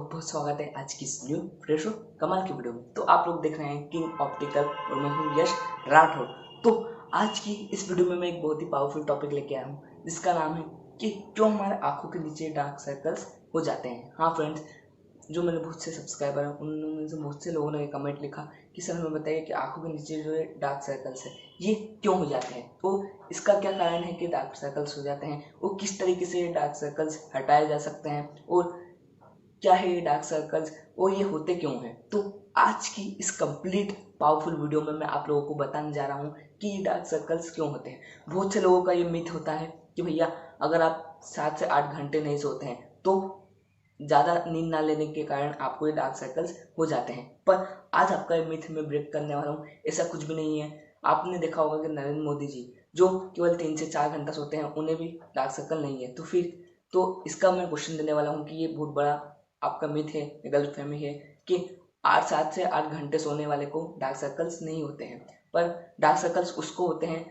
बहुत बहुत स्वागत है आज की इस न्यू फ्रेशो कमाल की वीडियो में। तो आप लोग देख रहे हैं किंग ऑप्टिकल और मैं हूं यश राठौर। तो आज की इस वीडियो में मैं एक बहुत ही पावरफुल टॉपिक लेके आया हूं जिसका नाम है कि क्यों हमारे आंखों के नीचे डार्क सर्कल्स हो जाते हैं। हाँ फ्रेंड्स, जो मेरे बहुत से सब्सक्राइबर हैं उनमें से बहुत से लोगों ने कमेंट लिखा कि सर हमें बताइए कि आंखों के नीचे जो है डार्क सर्कल्स है ये क्यों हो जाते हैं, तो इसका क्या कारण है कि डार्क सर्कल्स हो जाते हैं, वो किस तरीके से डार्क सर्कल्स हटाए जा सकते हैं और क्या है ये डार्क सर्कल्स और ये होते क्यों हैं। तो आज की इस कंप्लीट पावरफुल वीडियो में मैं आप लोगों को बताने जा रहा हूँ कि ये डार्क सर्कल्स क्यों होते हैं। बहुत से लोगों का ये मिथ होता है कि भैया अगर आप 7 से 8 घंटे नहीं सोते हैं तो ज़्यादा नींद ना लेने के कारण आपको ये डार्क सर्कल्स हो जाते हैं, पर आज आपका ये मिथ मैं ब्रेक करने वाला हूँ। ऐसा कुछ भी नहीं है। आपने देखा होगा कि नरेंद्र मोदी जी जो केवल 3 से 4 घंटा सोते हैं उन्हें भी डार्क सर्कल नहीं है। तो इसका मैं क्वेश्चन देने वाला हूँ कि ये बहुत बड़ा आपका मिथ है, गलतफहमी है कि 7 से 8 घंटे सोने वाले को डार्क सर्कल्स नहीं होते हैं। पर डार्क सर्कल्स उसको होते हैं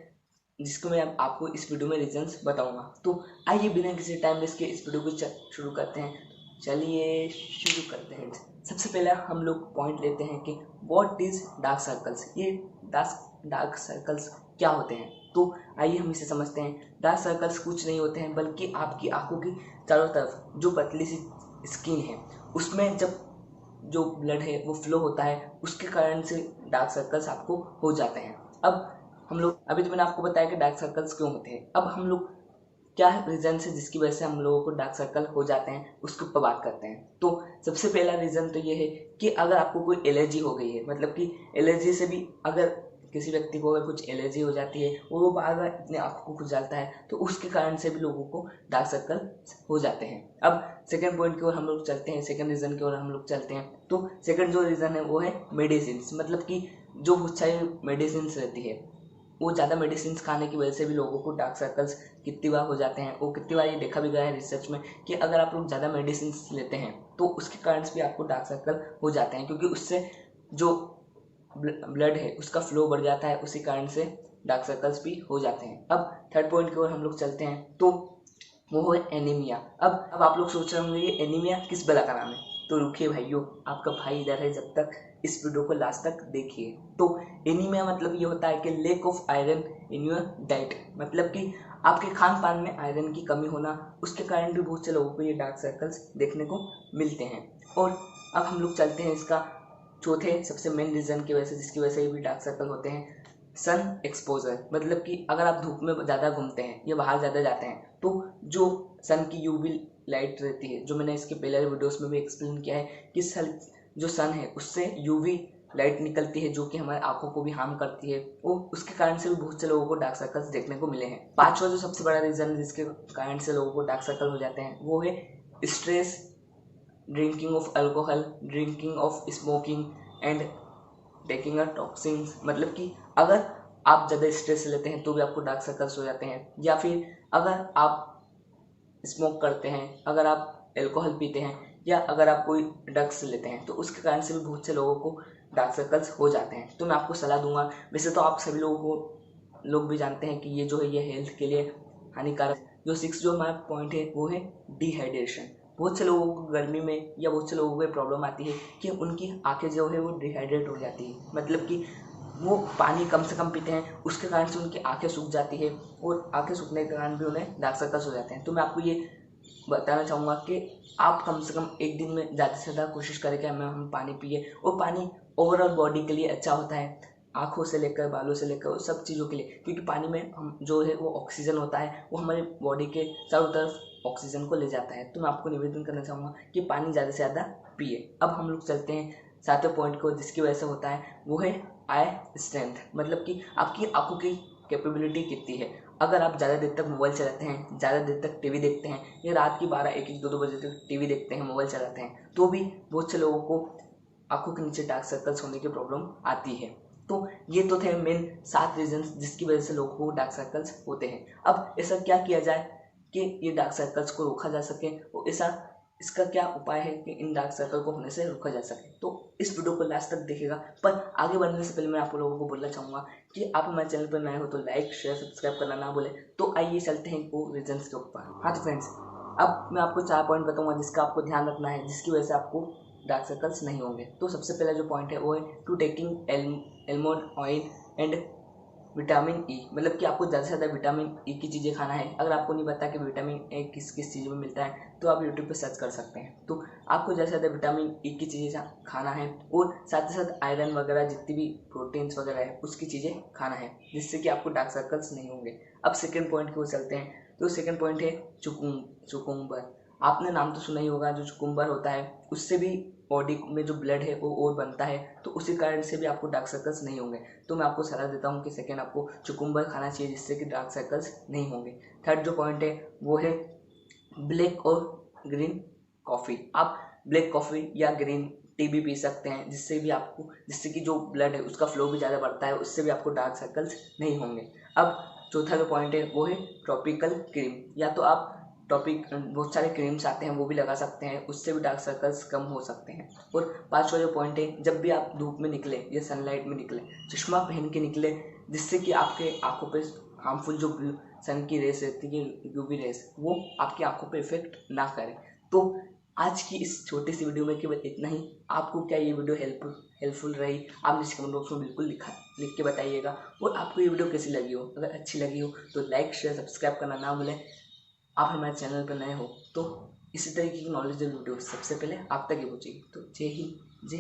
जिसको मैं अब आपको इस वीडियो में रीजंस बताऊंगा। तो आइए बिना किसी टाइम वेस्ट के इस वीडियो को शुरू करते हैं। चलिए शुरू करते हैं। सबसे पहले हम लोग पॉइंट लेते हैं कि व्हाट इज डार्क सर्कल्स। ये डार्क सर्कल्स क्या होते हैं, तो आइए हम इसे समझते हैं। डार्क सर्कल्स कुछ नहीं होते हैं बल्कि आपकी आंखों की चारों तरफ जो पतली सी स्किन है उसमें जब जो ब्लड है वो फ्लो होता है उसके कारण से डार्क सर्कल्स आपको हो जाते हैं। अब हम लोग अभी तो मैंने आपको बताया कि डार्क सर्कल्स क्यों होते हैं। अब हम लोग क्या रीजन है जिसकी वजह से हम लोगों को डार्क सर्कल हो जाते हैं उसके ऊपर बात करते हैं। तो सबसे पहला रीजन तो ये है कि अगर आपको कोई एलर्जी हो गई है, मतलब कि एलर्जी से भी अगर किसी व्यक्ति को अगर कुछ एलर्जी हो जाती है और वो बार बार अपने आंखों को खुजालता है तो उसके कारण से भी लोगों को डार्क सर्कल हो जाते हैं। अब सेकंड पॉइंट की ओर हम लोग चलते हैं, सेकंड रीजन की ओर हम लोग चलते हैं। तो सेकंड जो रीजन है वो है मेडिसिन, मतलब कि जो बहुत सारी मेडिसिन रहती है वो ज़्यादा मेडिसिन खाने की वजह से भी लोगों को डार्क सर्कल्स कितनी बार हो जाते हैं। वो कितनी बार ये देखा भी गया है रिसर्च में कि अगर आप लोग ज़्यादा मेडिसिन लेते हैं तो उसके कारण भी आपको डार्क सर्कल हो जाते हैं, क्योंकि उससे जो ब्लड है उसका फ्लो बढ़ जाता है, उसी कारण से डार्क सर्कल्स भी हो जाते हैं। अब थर्ड पॉइंट की ओर हम लोग चलते हैं, तो वो है एनीमिया। अब आप लोग सोच रहे होंगे ये एनीमिया किस बला का नाम है, तो रुकिए भाइयों, आपका भाई इधर है, जब तक इस वीडियो को लास्ट तक देखिए। तो एनीमिया मतलब ये होता है कि lake of iron in your diet, मतलब कि आपके खान पान में आयरन की कमी होना, उसके कारण भी बहुत से लोगों को ये डार्क सर्कल्स देखने को मिलते हैं। और अब हम लोग चलते हैं इसका चौथे सबसे मेन रीजन की वजह से जिसकी वजह से भी डार्क सर्कल होते हैं, सन एक्सपोजर। मतलब कि अगर आप धूप में ज़्यादा घूमते हैं या बाहर ज़्यादा जाते हैं तो जो सन की यूवी लाइट रहती है, जो मैंने इसके पहले वीडियोस में भी एक्सप्लेन किया है कि जो सन है उससे यूवी लाइट निकलती है जो कि हमारे आंखों को भी हार्म करती है, वो उसके कारण से भी बहुत से लोगों को डार्क सर्कल्स देखने को मिले हैं। पांचवा जो सबसे बड़ा रीजन है जिसके कारण से लोगों को डार्क सर्कल हो जाते हैं वो है stress, drinking of alcohol, drinking of smoking and taking a toxins. मतलब कि अगर आप ज़्यादा स्ट्रेस लेते हैं तो भी आपको डार्क सर्कल्स हो जाते हैं, या फिर अगर आप स्मोक करते हैं, अगर आप एल्कोहल पीते हैं, या अगर आप कोई ड्रग्स लेते हैं तो उसके कारण से भी बहुत से लोगों को डार्क सर्कल्स हो जाते हैं। तो मैं आपको सलाह दूंगा, वैसे तो आप सभी लोग भी जानते हैं कि ये जो है ये हेल्थ के लिए हानिकारक। जो सिक्स जो हमारा पॉइंट है वो है डिहाइड्रेशन। बहुत से लोगों को गर्मी में या बहुत से लोगों को प्रॉब्लम आती है कि उनकी आंखें जो है वो डिहाइड्रेट हो जाती है, मतलब कि वो पानी कम से कम पीते हैं, उसके कारण से उनकी आंखें सूख जाती है और आंखें सूखने के कारण भी उन्हें डार्क सर्कल्स हो जाते हैं। तो मैं आपको ये बताना चाहूँगा कि आप कम से कम एक दिन में ज़्यादा से ज़्यादा कोशिश करें कि हम पानी पिए, और पानी ओवरऑल बॉडी के लिए अच्छा होता है, आँखों से लेकर बालों से लेकर सब चीज़ों के लिए, क्योंकि पानी में हम जो है वो ऑक्सीजन होता है, वो हमारे बॉडी के चारों तरफ ऑक्सीजन को ले जाता है। तो मैं आपको निवेदन करना चाहूँगा कि पानी ज़्यादा से ज़्यादा पिए। अब हम लोग चलते हैं सातवें पॉइंट को जिसकी वजह से होता है, वो है आई स्ट्रेंथ, मतलब कि आपकी आंखों की कैपेबिलिटी कितनी है। अगर आप ज़्यादा देर तक मोबाइल चलाते हैं, ज़्यादा देर तक टीवी देखते हैं, या रात की 12, 1, 2 बजे तक टीवी देखते हैं, मोबाइल चलाते हैं, तो भी बहुत से लोगों को आंखों के नीचे डार्क सर्कल्स होने की प्रॉब्लम आती है। तो ये तो थे मेन 7 रीजंस जिसकी वजह से लोगों को डार्क सर्कल्स होते हैं। अब ऐसा क्या किया जाए कि ये डार्क सर्कल्स को रोका जा सके, और इसका क्या उपाय है कि इन डार्क सर्कल को होने से रोका जा सके। तो इस वीडियो को लास्ट तक देखिएगा। पर आगे बढ़ने से पहले मैं आप लोगों को बोलना चाहूँगा कि आप हमारे चैनल पर नए हो तो लाइक शेयर सब्सक्राइब करना ना भूलें। तो आइए चलते हैं वो रीजंस के ऊपर। हाँ तो फ्रेंड्स, अब मैं आपको 4 पॉइंट बताऊंगा जिसका आपको ध्यान रखना है, जिसकी वजह से आपको डार्क सर्कल्स नहीं होंगे। तो सबसे पहला जो पॉइंट है वो है to taking almond oil and vitamin E, मतलब कि आपको ज़्यादा से ज़्यादा विटामिन ई की चीज़ें खाना है। अगर आपको नहीं पता कि विटामिन ए किस किस चीज़ में मिलता है तो आप यूट्यूब पे सर्च कर सकते हैं। तो आपको ज़्यादा से ज़्यादा विटामिन ई की चीज़ें खाना है और साथ ही साथ आयरन वगैरह जितनी भी प्रोटीन्स वगैरह है उसकी चीज़ें खाना है, जिससे कि आपको डार्क सर्कल्स नहीं होंगे। अब सेकेंड पॉइंट की ओर चलते हैं। तो सेकेंड पॉइंट है चुकुम्बर। आपने नाम तो सुना ही होगा। जो चुकुम्बर होता है उससे भी बॉडी में जो ब्लड है वो और बनता है, तो उसी कारण से भी आपको डार्क सर्कल्स नहीं होंगे। तो मैं आपको सलाह देता हूँ कि सेकेंड आपको चुकुम्बर खाना चाहिए, जिससे कि डार्क सर्कल्स नहीं होंगे। थर्ड जो पॉइंट है वो है ब्लैक और ग्रीन कॉफ़ी। आप ब्लैक कॉफ़ी या ग्रीन टी भी पी सकते हैं, जिससे कि जो ब्लड है उसका फ्लो भी ज़्यादा बढ़ता है, उससे भी आपको डार्क सर्कल्स नहीं होंगे। अब चौथा जो पॉइंट है वो है टॉपिकल क्रीम। या तो आप बहुत सारे क्रीम्स आते हैं वो भी लगा सकते हैं, उससे भी डार्क सर्कल्स कम हो सकते हैं। और पांचवा जो पॉइंट है, जब भी आप धूप में निकले या सनलाइट में निकले, चश्मा पहन के निकले, जिससे कि आपके आंखों पे हार्मफुल जो सन की रेस रहती है, यूवी रेस, वो आपकी आंखों पे इफेक्ट ना करे। तो आज की इस छोटी सी वीडियो में केवल इतना ही। आपको क्या ये वीडियो हेल्पफुल रही, आप नीचे कमेंट बॉक्स में बिल्कुल लिख के बताइएगा। और आपको ये वीडियो कैसी लगी हो, अगर अच्छी लगी हो तो लाइक शेयर सब्सक्राइब करना ना भूलें। आप हमारे चैनल पर नए हो तो इसी तरीके की नॉलेजेबल वीडियो सबसे पहले आप तक ही पहुँचेगी। तो जय हिंद, जय